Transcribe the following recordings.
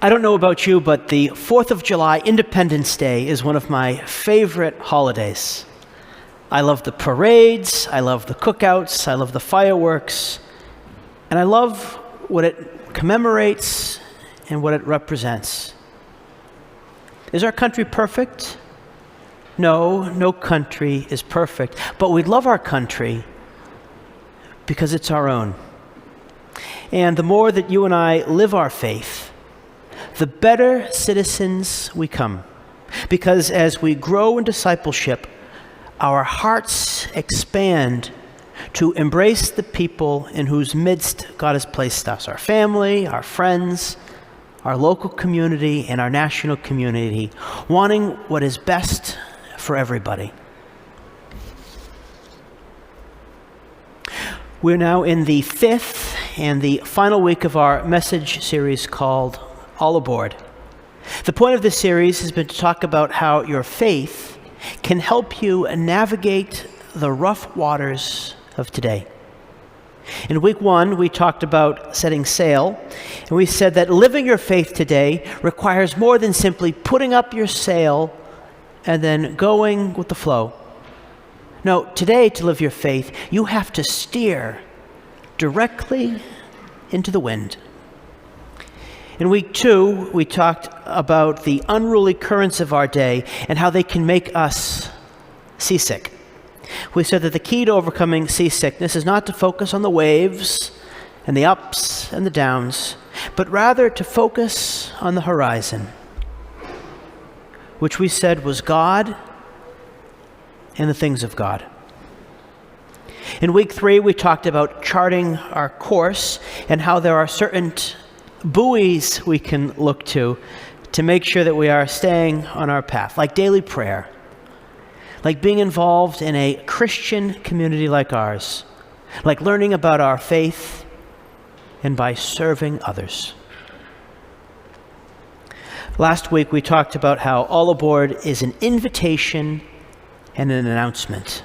I don't know about you, but the 4th of July, Independence Day, is one of my favorite holidays. I love the parades, I love the cookouts, I love the fireworks, and I love what it commemorates and what it represents. Is our country perfect? No, no country is perfect, but we love our country because it's our own. And the more that you and I live our faith, the better citizens we come. Because as we grow in discipleship, our hearts expand to embrace the people in whose midst God has placed us, our family, our friends, our local community, and our national community, wanting what is best for everybody. We're now in the 5th and the final week of our message series called All Aboard. The point of this series has been to talk about how your faith can help you navigate the rough waters of today. In week 1, we talked about setting sail, and we said that living your faith today requires more than simply putting up your sail and then going with the flow. No, today, to live your faith, you have to steer directly into the wind. In week 2, we talked about the unruly currents of our day and how they can make us seasick. We said that the key to overcoming seasickness is not to focus on the waves and the ups and the downs, but rather to focus on the horizon, which we said was God and the things of God. In week 3, we talked about charting our course and how there are certain buoys we can look to make sure that we are staying on our path, like daily prayer, like being involved in a Christian community like ours, like learning about our faith, and by serving others. Last week, we talked about how All Aboard is an invitation and an announcement.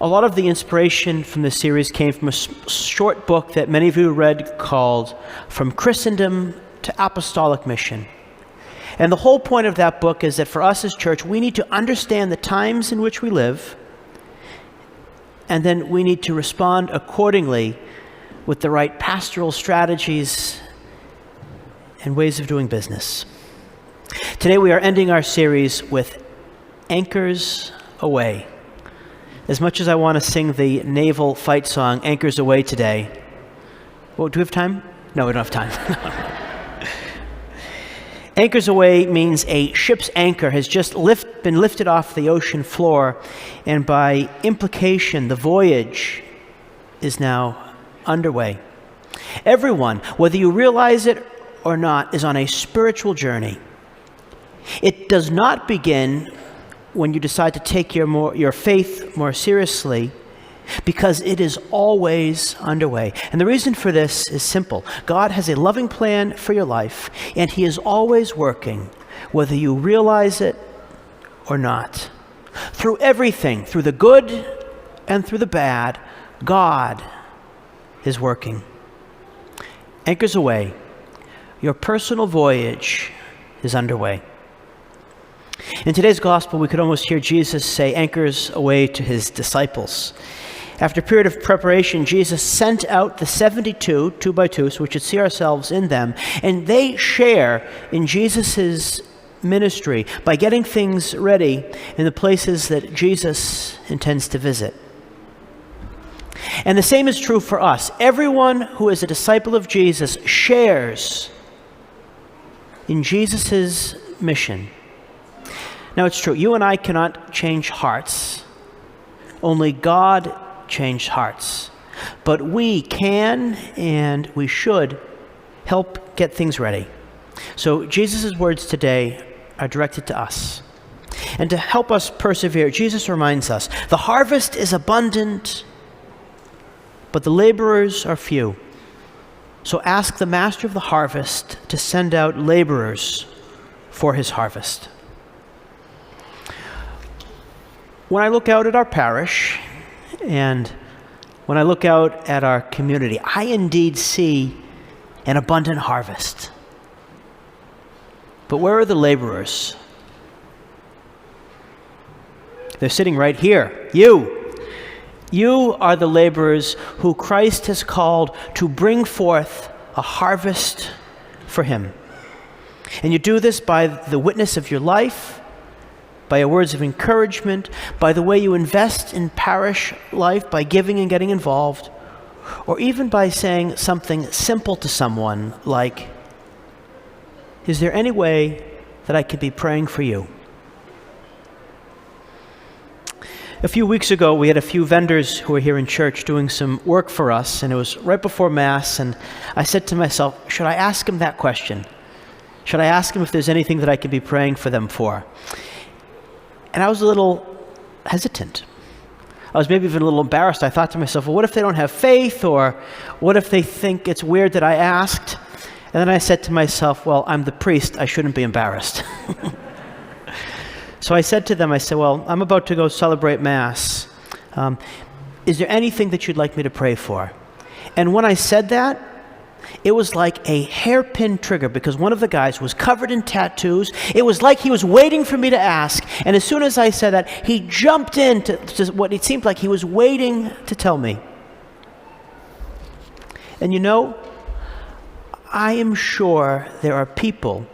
A lot of the inspiration from this series came from a short book that many of you read called From Christendom to Apostolic Mission. And the whole point of that book is that for us as church, we need to understand the times in which we live, and then we need to respond accordingly with the right pastoral strategies and ways of doing business. Today we are ending our series with Anchors Aweigh. As much as I want to sing the naval fight song, Anchors Aweigh today. Well, do we have time? No, we don't have time. Anchors Aweigh means a ship's anchor has just been lifted off the ocean floor, and by implication, the voyage is now underway. Everyone, whether you realize it or not, is on a spiritual journey. It does not begin when you decide to take your faith more seriously, because it is always underway. And the reason for this is simple. God has a loving plan for your life, and He is always working, whether you realize it or not. Through everything, through the good and through the bad, God is working. Anchors Aweigh. Your personal voyage is underway. In today's gospel, we could almost hear Jesus say anchors aweigh to His disciples. After a period of preparation, Jesus sent out the 72, 2 by 2, so we should see ourselves in them, and they share in Jesus' ministry by getting things ready in the places that Jesus intends to visit. And the same is true for us. Everyone who is a disciple of Jesus shares in Jesus' mission. Now, it's true, you and I cannot change hearts. Only God changed hearts. But we can and we should help get things ready. So Jesus' words today are directed to us. And to help us persevere, Jesus reminds us, the harvest is abundant, but the laborers are few. So ask the master of the harvest to send out laborers for his harvest. When I look out at our parish and when I look out at our community, I indeed see an abundant harvest. But where are the laborers? They're sitting right here. You are the laborers who Christ has called to bring forth a harvest for him. And you do this by the witness of your life, by your words of encouragement, by the way you invest in parish life, by giving and getting involved, or even by saying something simple to someone like, "Is there any way that I could be praying for you?" A few weeks ago, we had a few vendors who were here in church doing some work for us, and it was right before Mass, and I said to myself, should I ask them that question? Should I ask them if there's anything that I could be praying for them for? And I was a little hesitant. I was maybe even a little embarrassed. I thought to myself, well, what if they don't have faith? Or what if they think it's weird that I asked? And then I said to myself, well, I'm the priest. I shouldn't be embarrassed. So I said to them, well, I'm about to go celebrate Mass. Is there anything that you'd like me to pray for? And when I said that, it was like a hairpin trigger, because one of the guys was covered in tattoos. It was like he was waiting for me to ask. And as soon as I said that, he jumped into what it seemed like he was waiting to tell me. And you know, I am sure there are people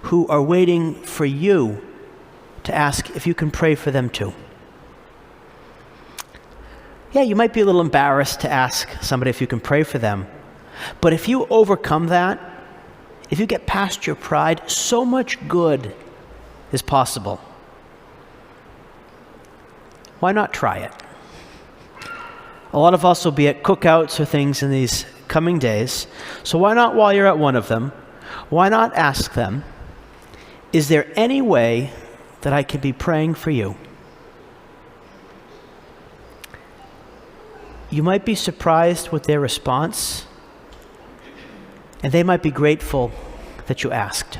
who are waiting for you to ask if you can pray for them too. Yeah, you might be a little embarrassed to ask somebody if you can pray for them. But if you overcome that, if you get past your pride, so much good is possible. Why not try it? A lot of us will be at cookouts or things in these coming days. So why not, while you're at one of them, why not ask them, is there any way that I could be praying for you? You might be surprised with their response, and they might be grateful that you asked.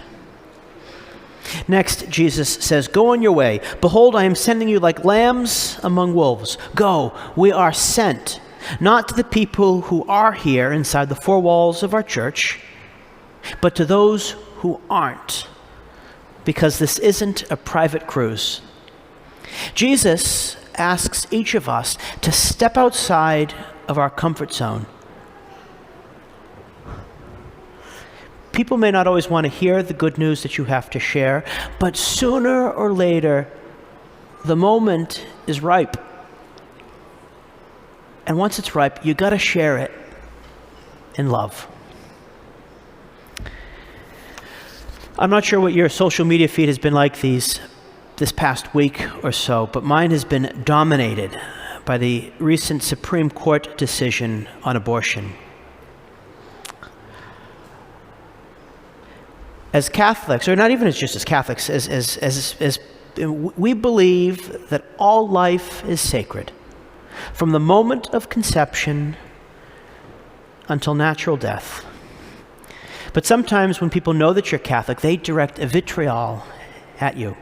Next, Jesus says, "Go on your way. Behold, I am sending you like lambs among wolves. Go, we are sent, not to the people who are here inside the four walls of our church, but to those who aren't, because this isn't a private cruise." Jesus asks each of us to step outside of our comfort zone. People may not always want to hear the good news that you have to share, but sooner or later, the moment is ripe. And once it's ripe, you got to share it in love. I'm not sure what your social media feed has been like this past week or so, but mine has been dominated by the recent Supreme Court decision on abortion. As Catholics, or not even just as Catholics, as we believe that all life is sacred, from the moment of conception until natural death. But sometimes when people know that you're Catholic, they direct a vitriol at you.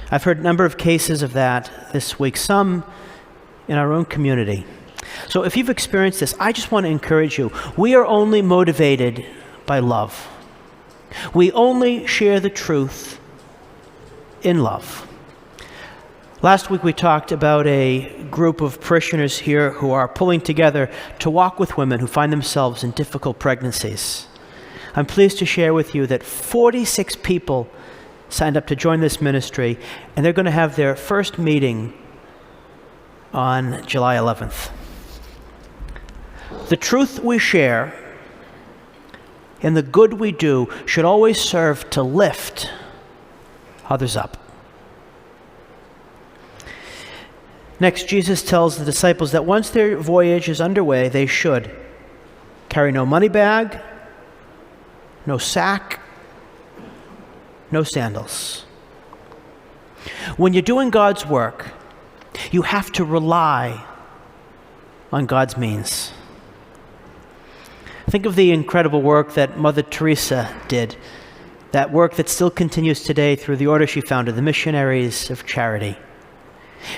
I've heard a number of cases of that this week, some in our own community. So if you've experienced this, I just want to encourage you. We are only motivated by love. We only share the truth in love. Last week we talked about a group of parishioners here who are pulling together to walk with women who find themselves in difficult pregnancies. I'm pleased to share with you that 46 people signed up to join this ministry, and they're going to have their first meeting on July 11th. The truth we share and the good we do should always serve to lift others up. Next, Jesus tells the disciples that once their voyage is underway, they should carry no money bag, no sack, no sandals. When you're doing God's work, you have to rely on God's means. Think of the incredible work that Mother Teresa did, that work that still continues today through the order she founded, the Missionaries of Charity.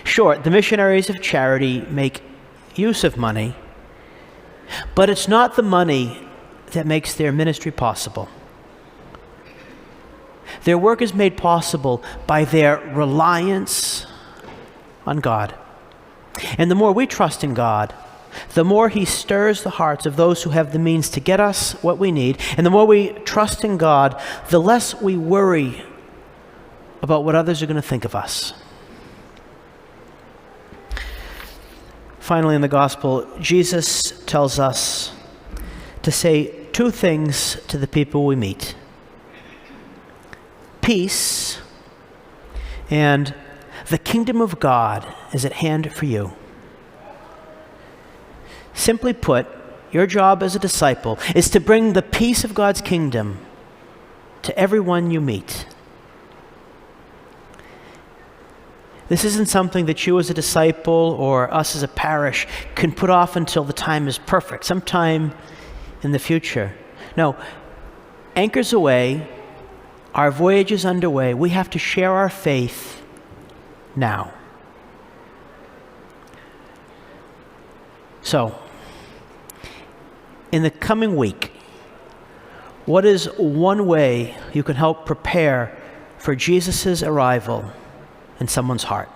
Sure, the Missionaries of Charity make use of money, but it's not the money that makes their ministry possible. Their work is made possible by their reliance on God. And the more we trust in God, the more He stirs the hearts of those who have the means to get us what we need. And the more we trust in God, the less we worry about what others are going to think of us. Finally, in the gospel, Jesus tells us to say two things to the people we meet: peace and the kingdom of God is at hand for you. Simply put, your job as a disciple is to bring the peace of God's kingdom to everyone you meet. This isn't something that you as a disciple or us as a parish can put off until the time is perfect, sometime in the future. No, anchors aweigh, our voyage is underway. We have to share our faith now. So, in the coming week, what is one way you can help prepare for Jesus' arrival in someone's heart?